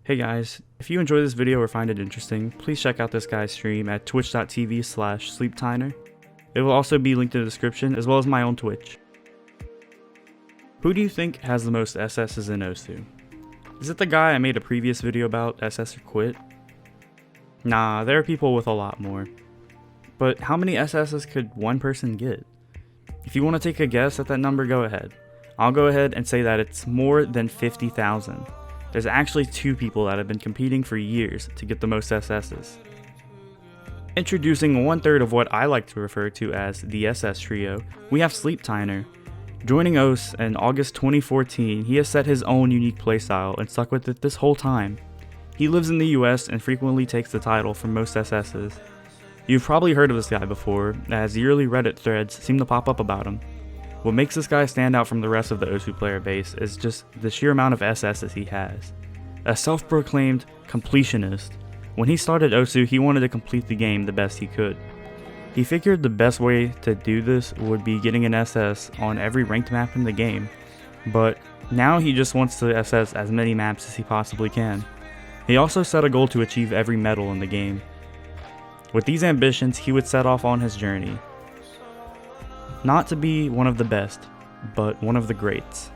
Hey guys, if you enjoy this video or find it interesting, please check out this guy's stream at twitch.tv/Sleepteiner. It will also be linked in the description, as well as my own Twitch. Who do you think has the most SS's in Osu? Is it the guy I made a previous video about, SS or Quit? Nah, there are people with a lot more. But how many SS's could one person get? If you want to take a guess at that number, go ahead. I'll go ahead and say that it's more than 50,000. There's actually two people that have been competing for years to get the most SS's. Introducing one third of what I like to refer to as the SS trio, we have Sleepteiner. Joining OS in August 2014, he has set his own unique playstyle and stuck with it this whole time. He lives in the US and frequently takes the title for most SS's. You've probably heard of this guy before, as yearly Reddit threads seem to pop up about him. What makes this guy stand out from the rest of the Osu player base is just the sheer amount of SS's he has. A self-proclaimed completionist, when he started Osu, he wanted to complete the game the best he could. He figured the best way to do this would be getting an SS on every ranked map in the game, but now he just wants to SS as many maps as he possibly can. He also set a goal to achieve every medal in the game. With these ambitions, he would set off on his journey. Not to be one of the best, but one of the greats.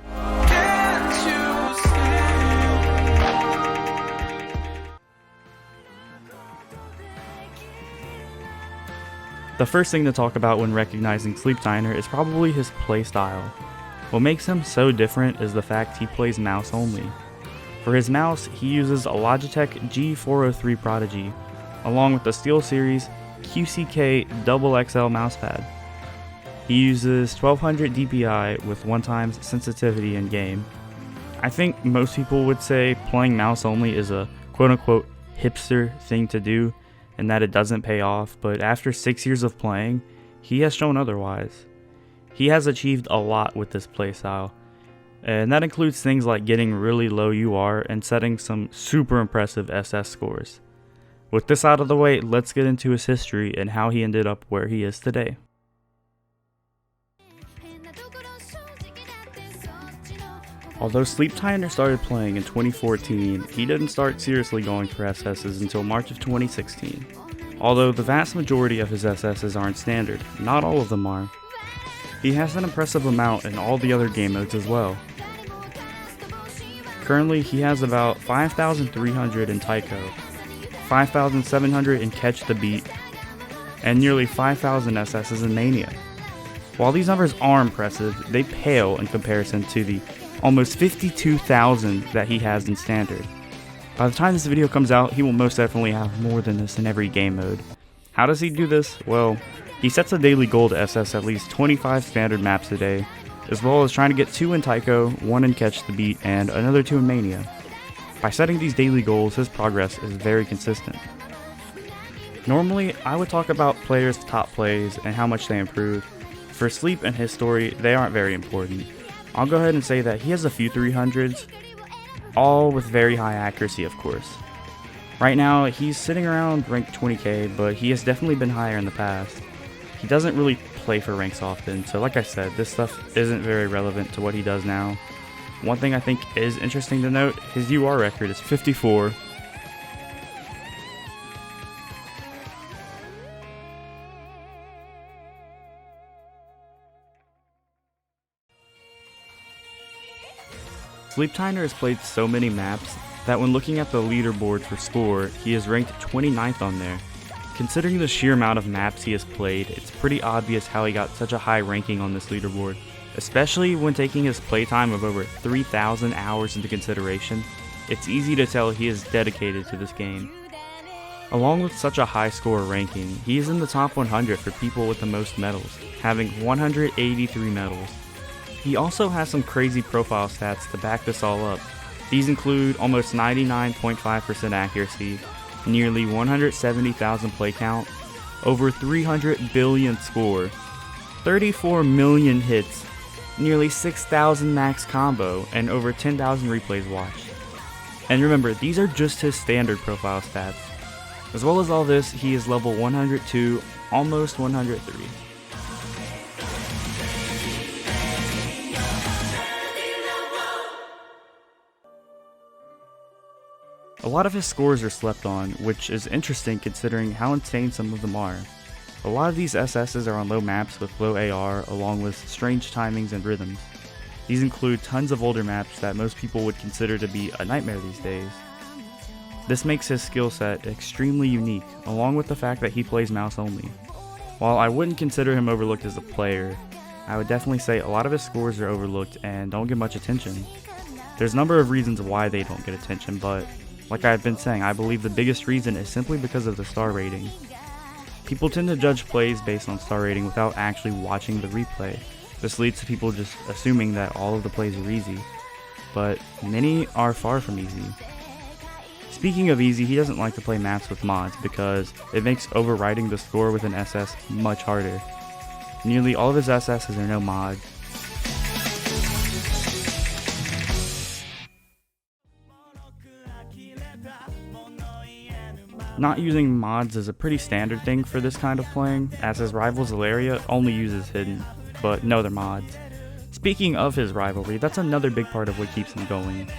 The first thing to talk about when recognizing Sleepteiner is probably his playstyle. What makes him so different is the fact he plays mouse only. For his mouse, he uses a Logitech G403 Prodigy, along with the SteelSeries QCK XXL mousepad. He uses 1200 DPI with 1x sensitivity in game. I think most people would say playing mouse only is a quote-unquote hipster thing to do, and that it doesn't pay off, but after 6 years of playing, he has shown otherwise. He has achieved a lot with this playstyle, and that includes things like getting really low UR and setting some super impressive SS scores. With this out of the way, let's get into his history and how he ended up where he is today. Although Sleepteiner started playing in 2014, he didn't start seriously going for SS's until March of 2016. Although the vast majority of his SS's aren't standard, not all of them are. He has an impressive amount in all the other game modes as well. Currently, he has about 5,300 in Taiko, 5,700 in Catch the Beat, and nearly 5,000 SS's in Mania. While these numbers are impressive, they pale in comparison to the almost 52,000 that he has in Standard. By the time this video comes out, he will most definitely have more than this in every game mode. How does he do this? Well, he sets a daily goal to SS at least 25 Standard maps a day, as well as trying to get 2 in Taiko, 1 in Catch the Beat, and another 2 in Mania. By setting these daily goals, his progress is very consistent. Normally, I would talk about players' top plays and how much they improve. For Sleep and his story, they aren't very important. I'll go ahead and say that he has a few 300s, all with very high accuracy, of course. Right now, he's sitting around rank 20k, but he has definitely been higher in the past. He doesn't really play for ranks often, so like I said, this stuff isn't very relevant to what he does now. One thing I think is interesting to note, his UR record is 54. Sleepteiner has played so many maps that when looking at the leaderboard for score, he is ranked 29th on there. Considering the sheer amount of maps he has played, it's pretty obvious how he got such a high ranking on this leaderboard, especially when taking his playtime of over 3,000 hours into consideration. It's easy to tell he is dedicated to this game. Along with such a high score ranking, he is in the top 100 for people with the most medals, having 183 medals. He also has some crazy profile stats to back this all up. These include almost 99.5% accuracy, nearly 170,000 play count, over 300 billion score, 34 million hits, nearly 6,000 max combo, and over 10,000 replays watched. And remember, these are just his standard profile stats. As well as all this, he is level 102, almost 103. A lot of his scores are slept on, which is interesting considering how insane some of them are. A lot of these SSs are on low maps with low AR along with strange timings and rhythms. These include tons of older maps that most people would consider to be a nightmare these days. This makes his skill set extremely unique, along with the fact that he plays mouse only. While I wouldn't consider him overlooked as a player, I would definitely say a lot of his scores are overlooked and don't get much attention. There's a number of reasons why they don't get attention, but like I've been saying, I believe the biggest reason is simply because of the star rating. People tend to judge plays based on star rating without actually watching the replay. This leads to people just assuming that all of the plays are easy, but many are far from easy. Speaking of easy, he doesn't like to play maps with mods because it makes overriding the score with an SS much harder. Nearly all of his SSs are no mod. Not using mods is a pretty standard thing for this kind of playing, as his rival Zelaria only uses hidden, but no other mods. Speaking of his rivalry, that's another big part of what keeps him going.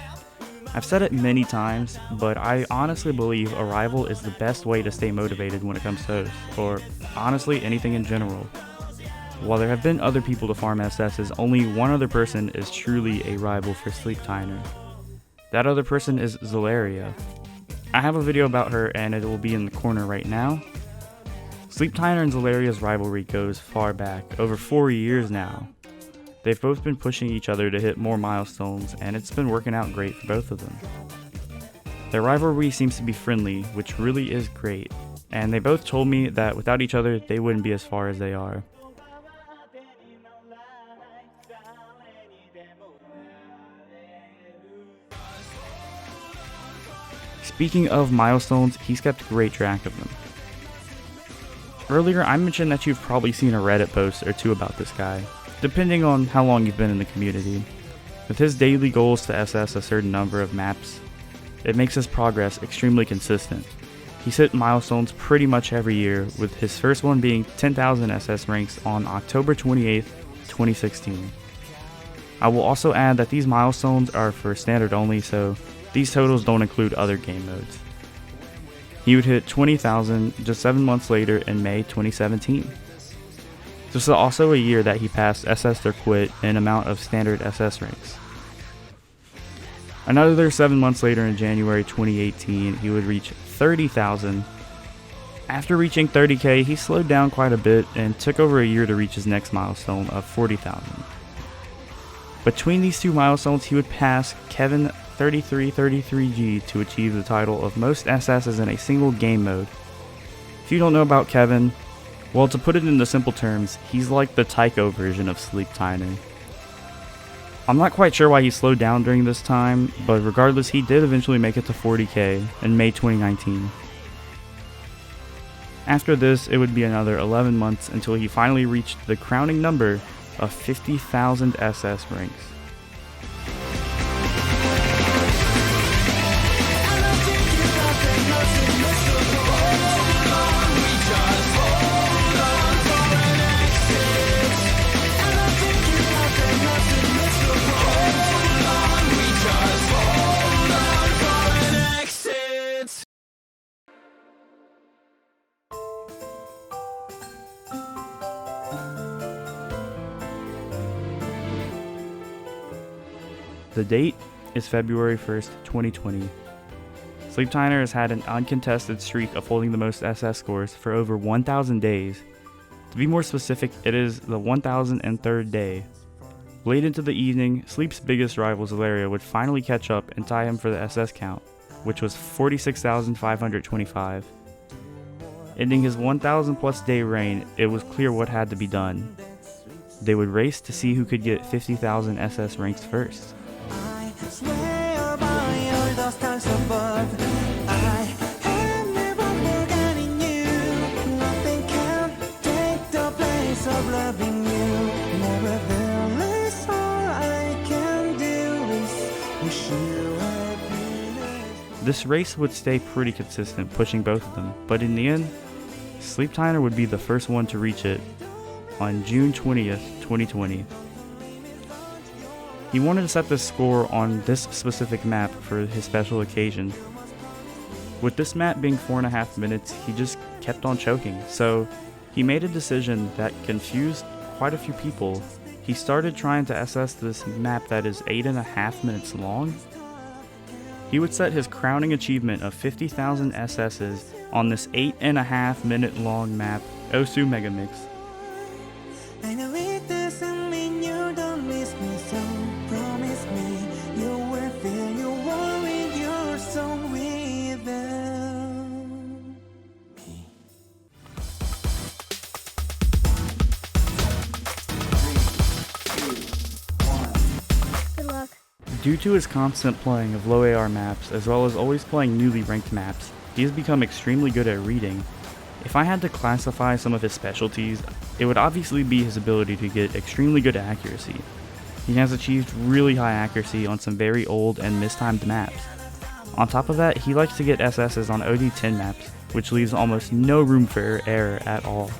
I've said it many times, but I honestly believe a rival is the best way to stay motivated when it comes to hosts, or honestly anything in general. While there have been other people to farm SSs, only one other person is truly a rival for Sleepteiner. That other person is Zelaria. I have a video about her and it will be in the corner right now. Sleepteiner and Zelaria's rivalry goes far back, over 4 years now. They've both been pushing each other to hit more milestones, and it's been working out great for both of them. Their rivalry seems to be friendly, which really is great, and they both told me that without each other, they wouldn't be as far as they are. Speaking of milestones, he's kept great track of them. Earlier, I mentioned that you've probably seen a Reddit post or two about this guy, depending on how long you've been in the community. With his daily goals to SS a certain number of maps, it makes his progress extremely consistent. He's hit milestones pretty much every year, with his first one being 10,000 SS ranks on October 28th, 2016. I will also add that these milestones are for standard only, so these totals don't include other game modes. He would hit 20,000 just 7 months later in May 2017. This is also a year that he passed SS or quit in amount of standard SS ranks. Another 7 months later in January 2018, he would reach 30,000. After reaching 30k, he slowed down quite a bit and took over a year to reach his next milestone of 40,000. Between these two milestones, he would pass Kevin 3333G to achieve the title of most SSs in a single game mode. If you don't know about Kevin, well, to put it into simple terms, he's like the Tycho version of Sleepteiner. I'm not quite sure why he slowed down during this time, but regardless, he did eventually make it to 40k in May 2019. After this, it would be another 11 months until he finally reached the crowning number of 50,000 SS ranks. The date is February 1st, 2020. Sleepteiner has had an uncontested streak of holding the most SS scores for over 1,000 days. To be more specific, it is the 1,003rd day. Late into the evening, Sleep's biggest rival Zelaria would finally catch up and tie him for the SS count, which was 46,525. Ending his 1,000 plus day reign, it was clear what had to be done. They would race to see who could get 50,000 SS ranks first. Swear by all the stars above, I have never forgotten you. Nothing can take the place of loving you. Nevertheless, all I can do is wish you happiness. This race would stay pretty consistent, pushing both of them, but in the end, Sleepteiner would be the first one to reach it on June 20th, 2020. He wanted to set this score on this specific map for his special occasion. With this map being 4.5 minutes, he just kept on choking, so he made a decision that confused quite a few people. He started trying to SS this map that is 8.5 minutes long. He would set his crowning achievement of 50,000 SS's on this 8.5 minute long map, Osu Megamix. I know it doesn't mean you don't miss me, so promise me you will feel you worry your soul without me. Good luck. Due to his constant playing of low AR maps, as well as always playing newly ranked maps, he has become extremely good at reading. If I had to classify some of his specialties, it would obviously be his ability to get extremely good accuracy. He has achieved really high accuracy on some very old and mistimed maps. On top of that, he likes to get SS's on OD10 maps, which leaves almost no room for error at all.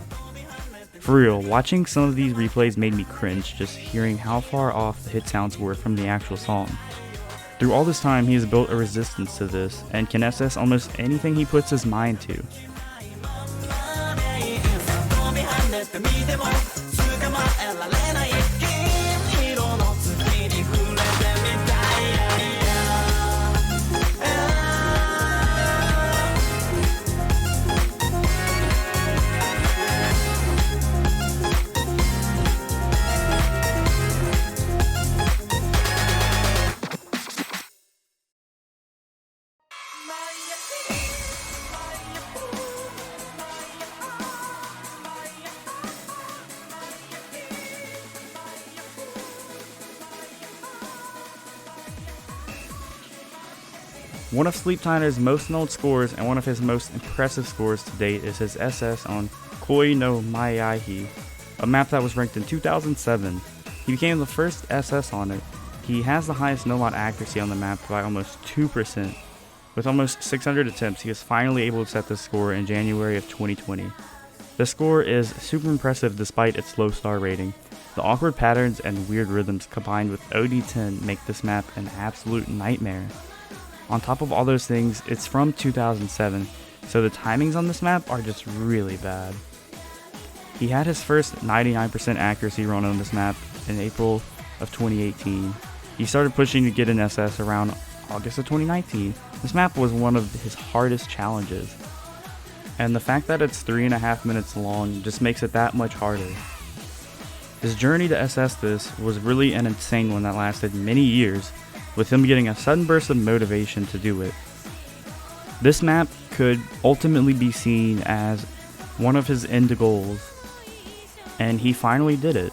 For real, watching some of these replays made me cringe just hearing how far off the hit sounds were from the actual song. Through all this time, he has built a resistance to this, and can SS almost anything he puts his mind to. One of Sleeptiner's most known scores and one of his most impressive scores to date is his SS on Koi no Maiaihi, a map that was ranked in 2007. He became the first SS on it. He has the highest no-mod accuracy on the map by almost 2%. With almost 600 attempts, he was finally able to set this score in January of 2020. The score is super impressive despite its low star rating. The awkward patterns and weird rhythms combined with OD10 make this map an absolute nightmare. On top of all those things, it's from 2007, so the timings on this map are just really bad. He had his first 99% accuracy run on this map in April of 2018. He started pushing to get an SS around August of 2019. This map was one of his hardest challenges, and the fact that it's 3.5 minutes long just makes it that much harder. His journey to SS this was really an insane one that lasted many years, with him getting a sudden burst of motivation to do it. This map could ultimately be seen as one of his end goals, and he finally did it.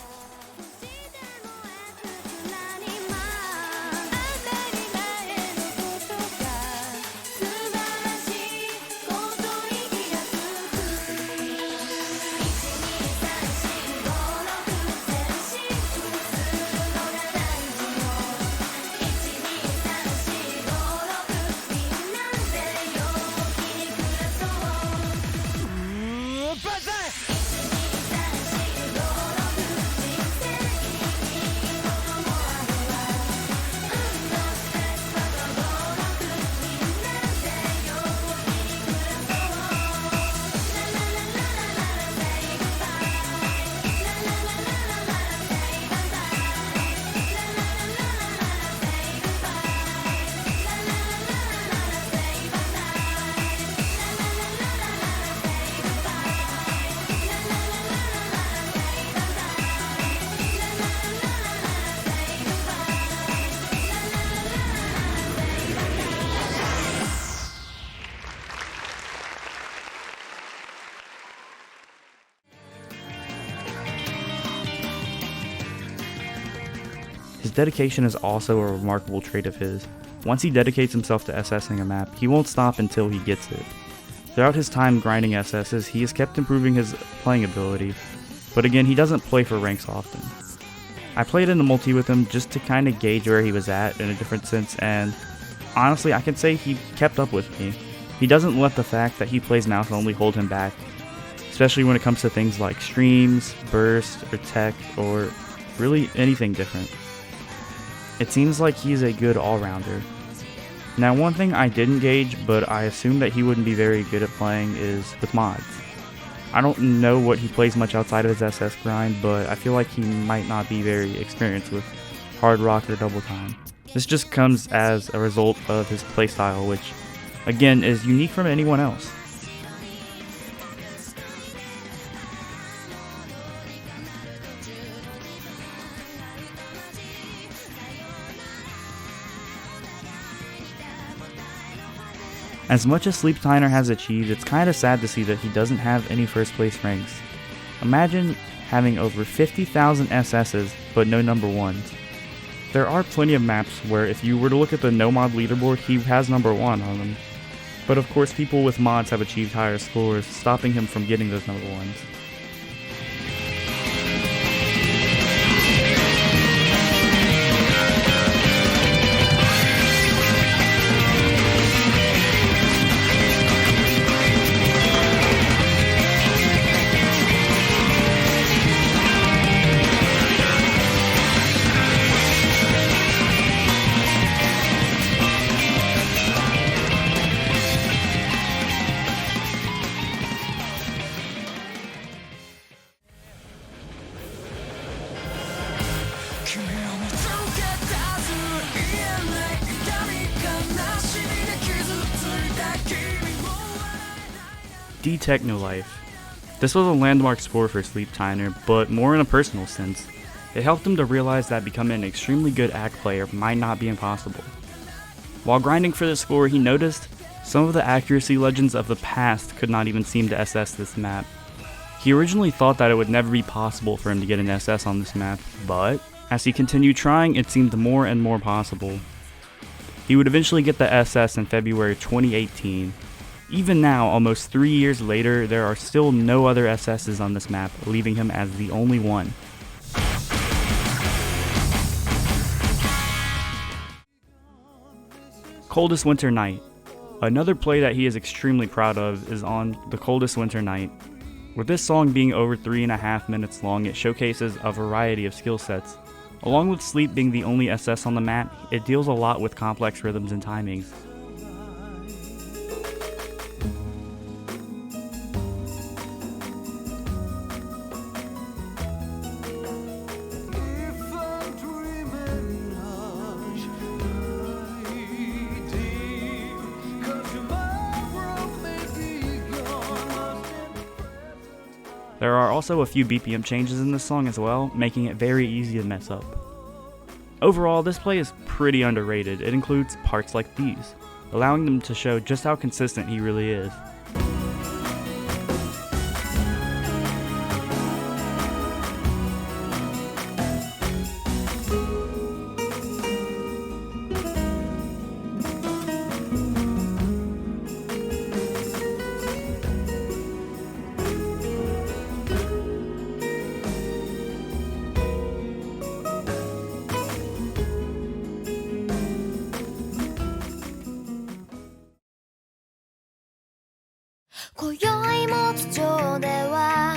His dedication is also a remarkable trait of his. Once he dedicates himself to SSing a map, he won't stop until he gets it. Throughout his time grinding SSs, he has kept improving his playing ability, but again, he doesn't play for ranks often. I played in the multi with him just to kind of gauge where he was at in a different sense, and honestly, I can say he kept up with me. He doesn't let the fact that he plays mouse only hold him back, especially when it comes to things like streams, burst, or tech, or really anything different. It seems like he's a good all-rounder. Now, one thing I didn't gauge, but I assume that he wouldn't be very good at playing, is with mods. I don't know what he plays much outside of his SS grind, but I feel like he might not be very experienced with hard rock or double time. This just comes as a result of his playstyle, which, again, is unique from anyone else. As much as Sleepteiner has achieved, it's kinda sad to see that he doesn't have any first place ranks. Imagine having over 50,000 SS's, but no number 1s. There are plenty of maps where if you were to look at the no mod leaderboard, he has number 1 on them. But of course people with mods have achieved higher scores, stopping him from getting those number 1s. D-Technolife. This was a landmark score for Sleepteiner, but more in a personal sense. It helped him to realize that becoming an extremely good ACK player might not be impossible. While grinding for this score, he noticed some of the accuracy legends of the past could not even seem to SS this map. He originally thought that it would never be possible for him to get an SS on this map, but as he continued trying, it seemed more and more possible. He would eventually get the SS in February 2018. Even now, almost 3 years later, there are still no other SS's on this map, leaving him as the only one. Coldest Winter Night. Another play that he is extremely proud of is on The Coldest Winter Night. With this song being over 3.5 minutes long, it showcases a variety of skill sets. Along with Sleep being the only SS on the map, it deals a lot with complex rhythms and timings. There are also a few BPM changes in this song as well, making it very easy to mess up. Overall, this play is pretty underrated. It includes parts like these, allowing them to show just how consistent he really is.今宵も地上では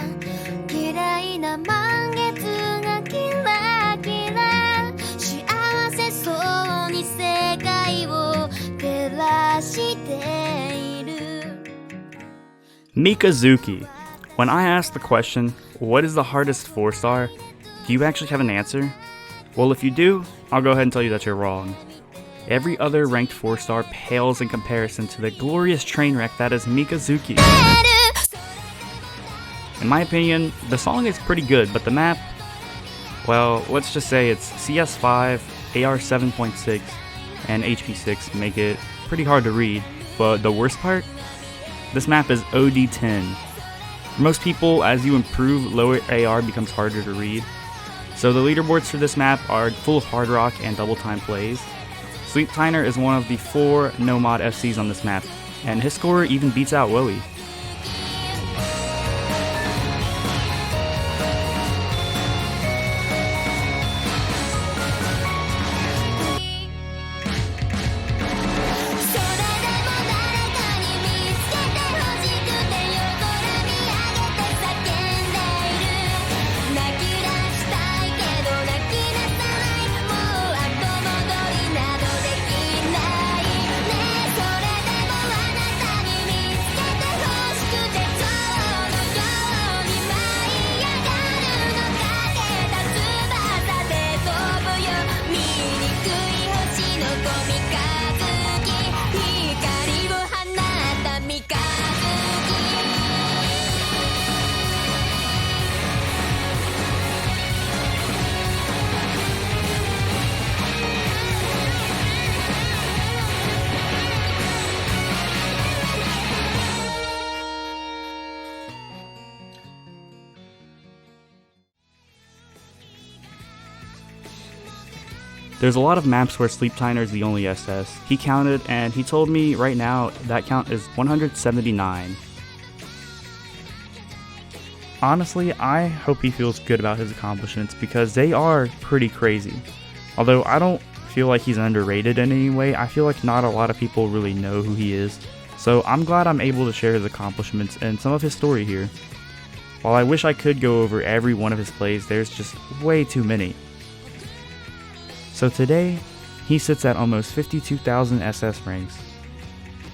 綺麗な満月がキラキラ幸せそうに世界を照らしている Mikazuki. When I ask the question, what is the hardest 4-star, do you actually have an answer? Well, if you do, I'll go ahead and tell you that you're wrong. Every other ranked 4-star pales in comparison to the glorious train wreck that is Mikazuki. In my opinion, the song is pretty good, but the map, well, let's just say it's CS5, AR 7.6, and HP 6 make it pretty hard to read. But the worst part? This map is OD 10. For most people, as you improve, lower AR becomes harder to read. So the leaderboards for this map are full of hard rock and double time plays. Sleepteiner is one of the 4 no-mod FCs on this map, and his score even beats out Woey. There's a lot of maps where Sleepteiner is the only SS. He counted and he told me right now that count is 179. Honestly, I hope he feels good about his accomplishments because they are pretty crazy. Although I don't feel like he's underrated in any way, I feel like not a lot of people really know who he is. So I'm glad I'm able to share his accomplishments and some of his story here. While I wish I could go over every one of his plays, there's just way too many. So today, he sits at almost 52,000 SS ranks.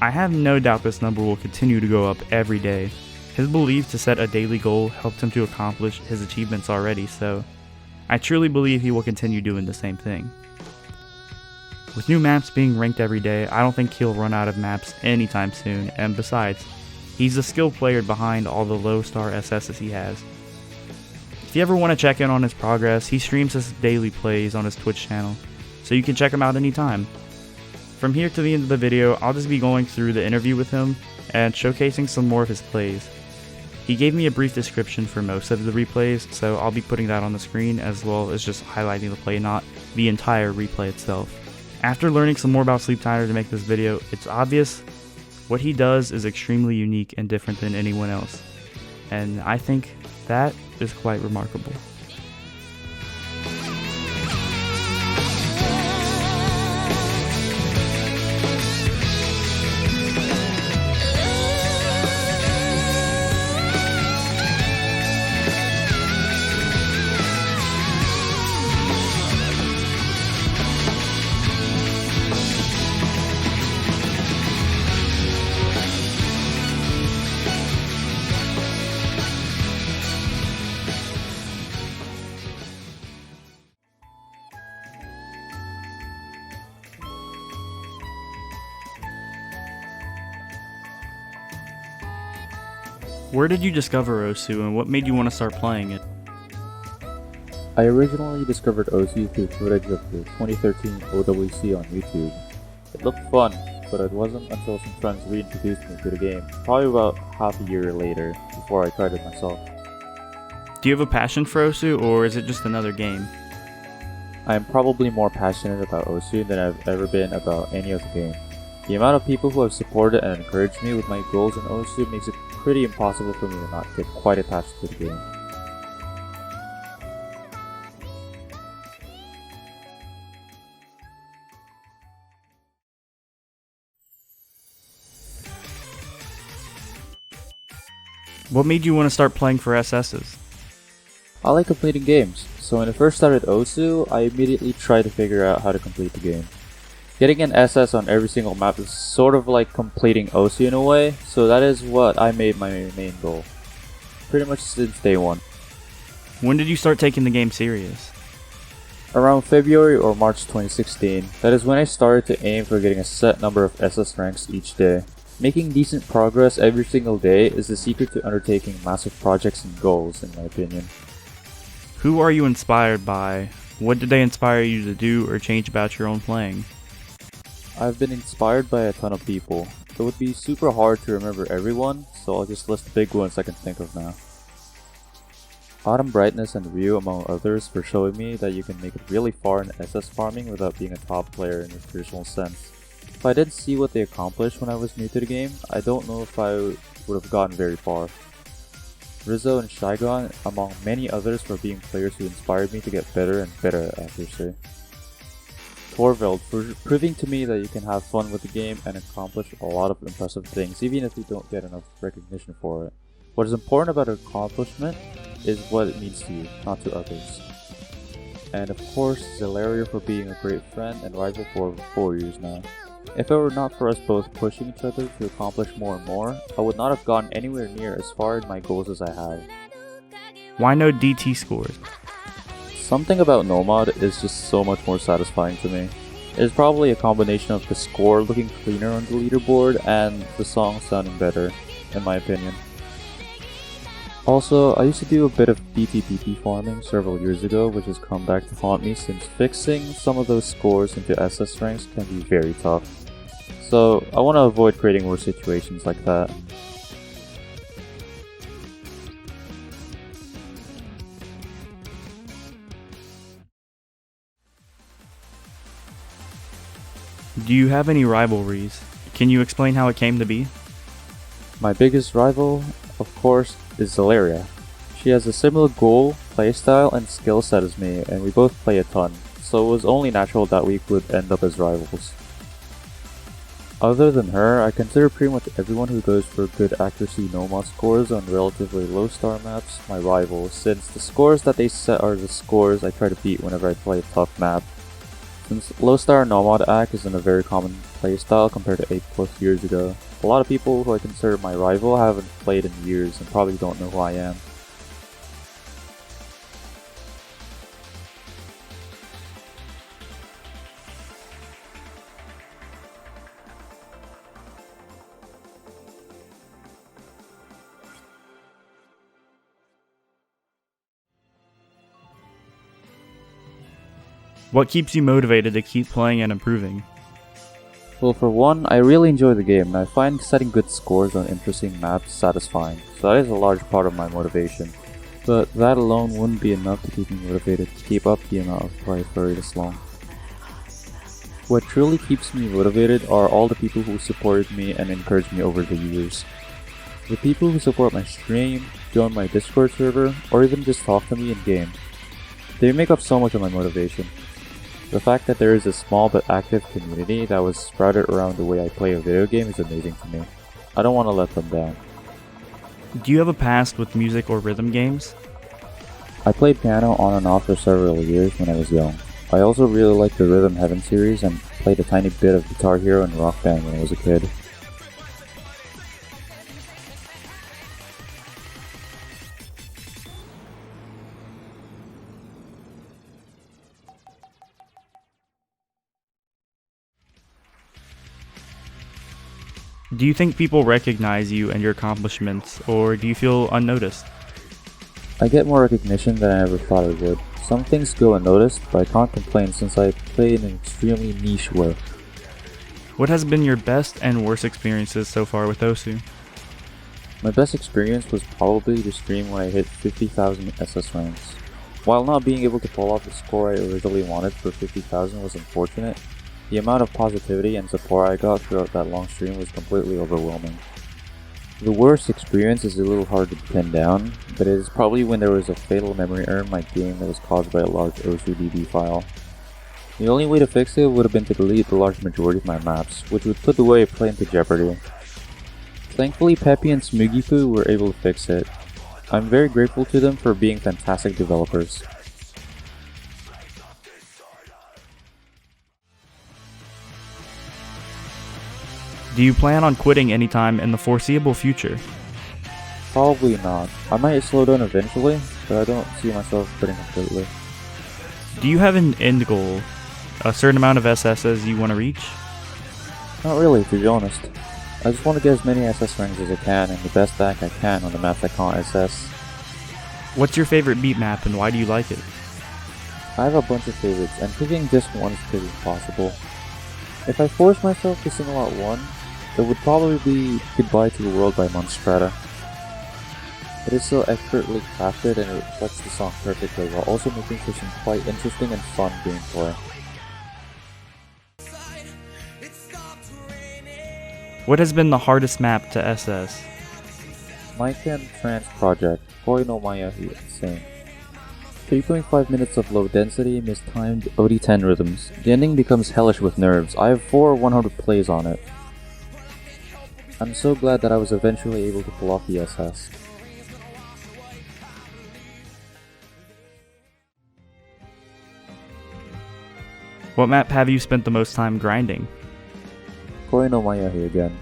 I have no doubt this number will continue to go up every day. His belief to set a daily goal helped him to accomplish his achievements already, so I truly believe he will continue doing the same thing. With new maps being ranked every day, I don't think he'll run out of maps anytime soon, and besides, he's the skilled player behind all the low star SSs he has. If you ever want to check in on his progress, he streams his daily plays on his Twitch channel, so you can check him out anytime. From here to the end of the video, I'll just be going through the interview with him and showcasing some more of his plays. He gave me a brief description for most of the replays, so I'll be putting that on the screen as well as just highlighting the play, not the entire replay itself. After learning some more about Sleepteiner to make this video, it's obvious what he does is extremely unique and different than anyone else, and I think that is quite remarkable. Where did you discover Osu and what made you want to start playing it? I originally discovered Osu through footage of the 2013 OWC on YouTube. It looked fun, but it wasn't until some friends reintroduced me to the game, probably about half a year later, before I tried it myself. Do you have a passion for Osu, or is it just another game? I am probably more passionate about Osu than I've ever been about any other game. The amount of people who have supported and encouraged me with my goals in Osu makes it pretty impossible for me to not get quite attached to the game. What made you want to start playing for SSs? I like completing games, so when I first started Osu, I immediately tried to figure out how to complete the game. Getting an SS on every single map is sort of like completing Osu in a way, so that is what I made my main goal. Pretty much since day one. When did you start taking the game serious? Around February or March 2016, that is when I started to aim for getting a set number of SS ranks each day. Making decent progress every single day is the secret to undertaking massive projects and goals, in my opinion. Who are you inspired by? What did they inspire you to do or change about your own playing? I've been inspired by a ton of people. It would be super hard to remember everyone, so I'll just list the big ones I can think of now. Autumn Brightness and Ryu, among others, for showing me that you can make it really far in SS farming without being a top player in the traditional sense. If I didn't see what they accomplished when I was new to the game, I don't know if I would have gotten very far. Rizzo and Shygon, among many others, for being players who inspired me to get better and better at accuracy. Torvald for proving to me that you can have fun with the game and accomplish a lot of impressive things even if you don't get enough recognition for it. What is important about an accomplishment is what it means to you, not to others. And of course, Zelaria for being a great friend and rival for over 4 years now. If it were not for us both pushing each other to accomplish more and more, I would not have gotten anywhere near as far in my goals as I have. Why no DT scores? Something about Nomad is just so much more satisfying to me. It is probably a combination of the score looking cleaner on the leaderboard and the song sounding better, in my opinion. Also, I used to do a bit of DTPP farming several years ago, which has come back to haunt me since fixing some of those scores into SS ranks can be very tough. So, I want to avoid creating more situations like that. Do you have any rivalries? Can you explain how it came to be? My biggest rival, of course, is Zalaria. She has a similar goal, playstyle, and skill set as me, and we both play a ton, so it was only natural that we would end up as rivals. Other than her, I consider pretty much everyone who goes for good accuracy no-mod scores on relatively low star maps my rival, since the scores that they set are the scores I try to beat whenever I play a tough map. Since low star no-mod act isn't a very common playstyle compared to 8+ years ago, a lot of people who I consider my rival haven't played in years and probably don't know who I am. What keeps you motivated to keep playing and improving? Well, for one, I really enjoy the game and I find setting good scores on interesting maps satisfying, so that is a large part of my motivation. But that alone wouldn't be enough to keep me motivated to keep up the amount of play for this long. What truly keeps me motivated are all the people who supported me and encouraged me over the years. The people who support my stream, join my Discord server, or even just talk to me in game. They make up so much of my motivation. The fact that there is a small but active community that was sprouted around the way I play a video game is amazing to me. I don't want to let them down. Do you have a past with music or rhythm games? I played piano on and off for several years when I was young. I also really liked the Rhythm Heaven series and played a tiny bit of Guitar Hero and Rock Band when I was a kid. Do you think people recognize you and your accomplishments, or do you feel unnoticed? I get more recognition than I ever thought I would. Some things go unnoticed, but I can't complain since I play in an extremely niche way. What has been your best and worst experiences so far with Osu? My best experience was probably the stream when I hit 50,000 SS ranks. While not being able to pull off the score I originally wanted for 50,000 was unfortunate, the amount of positivity and support I got throughout that long stream was completely overwhelming. The worst experience is a little hard to pin down, but it is probably when there was a fatal memory error in my game that was caused by a large OSUDB file. The only way to fix it would have been to delete the large majority of my maps, which would put the way I play into jeopardy. Thankfully, Peppy and Smoogiepoo were able to fix it. I'm very grateful to them for being fantastic developers. Do you plan on quitting anytime in the foreseeable future? Probably not. I might slow down eventually, but I don't see myself quitting completely. Do you have an end goal? A certain amount of SSs you want to reach? Not really, to be honest. I just want to get as many SS ranks as I can and the best stack I can on the maps I can't SS. What's your favorite beat map and why do you like it? I have a bunch of favorites, and picking just one is pretty impossible. If I force myself to single out one, it would probably be Goodbye to the World by Monstrata. It is so expertly crafted and it reflects the song perfectly while also making for some quite interesting and fun gameplay. What has been the hardest map to SS? Maiken Trans Project, Koi no Mayahi, same. 3.5 minutes of low density, mistimed OD10 rhythms. The ending becomes hellish with nerves. I have 4 100 plays on it. I'm so glad that I was eventually able to pull off the SS. What map have you spent the most time grinding? Koi no Mayahi again.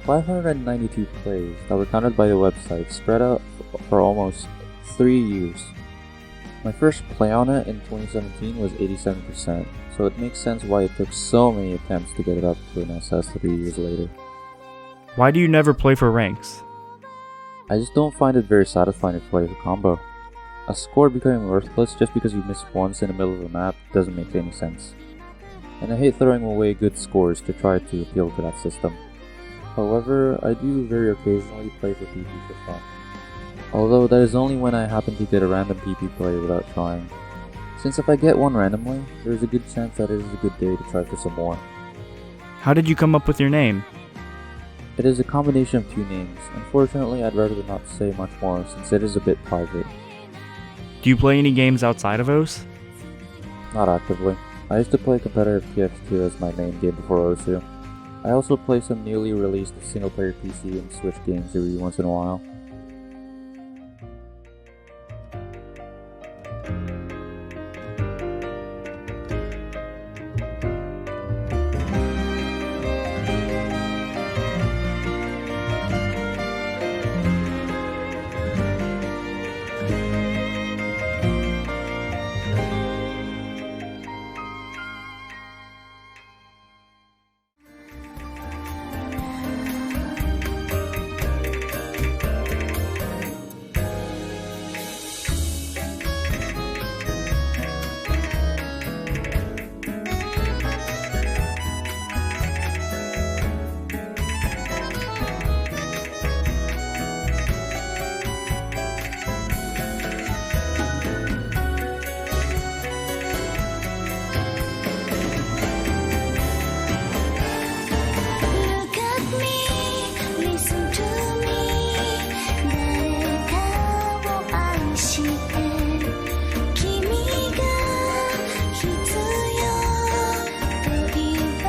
592 plays that were counted by the website, spread out for almost 3 years. My first play on it in 2017 was 87%, so it makes sense why it took so many attempts to get it up to an SS 3 years later. Why do you never play for ranks? I just don't find it very satisfying to play the combo. A score becoming worthless just because you miss once in the middle of a map doesn't make any sense. And I hate throwing away good scores to try to appeal to that system. However, I do very occasionally play for PP for fun. Although that is only when I happen to get a random PP play without trying. Since if I get one randomly, there is a good chance that it is a good day to try for some more. How did you come up with your name? It is a combination of two names. Unfortunately, I'd rather not say much more since it is a bit private. Do you play any games outside of OS? Not actively. I used to play competitive TF2 as my main game before OSU. I also play some newly released single-player PC and Switch games every once in a while. Look at me, listen to me 誰かを愛して君が必要と言わ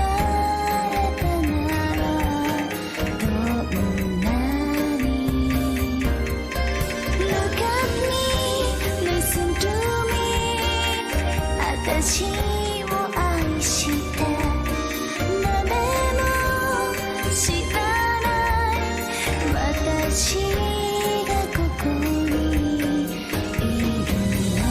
れたならどんなに Look at me, listen to me 私を愛して誰も知らない私がここにいるのよ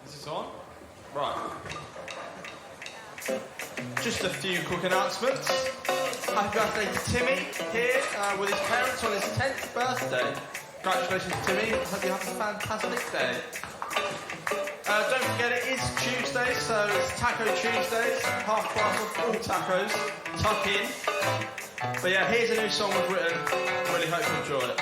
Is this on? Right. Just a few quick announcements. Happy birthday to Timmy here with his parents on his 10th birthday. Congratulations, Timmy. Hope you have a fantastic day. Don't forget it is Tuesday, so it's Taco Tuesdays. Half price off all tacos. Tuck in. But yeah, here's a new song we've written. Really hope you enjoy it.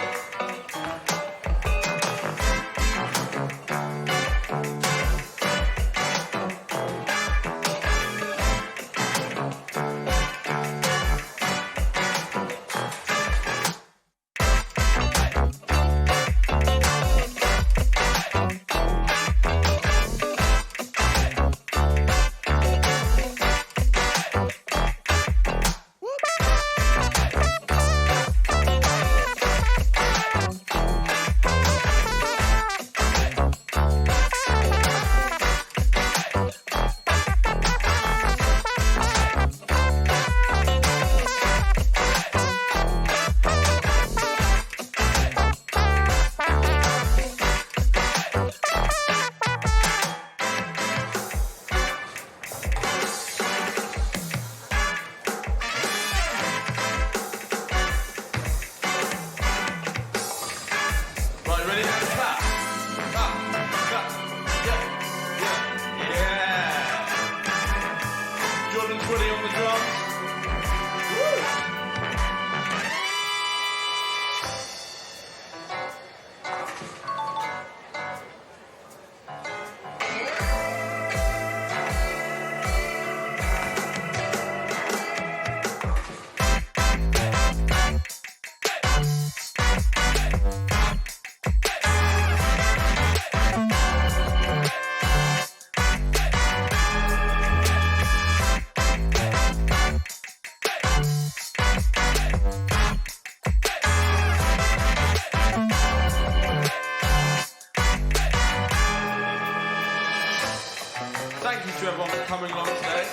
you everyone for coming along today.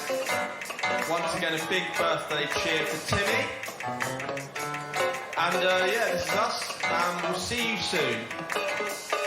Once again, a big birthday cheer for Timmy. And yeah, this is us, and we'll see you soon.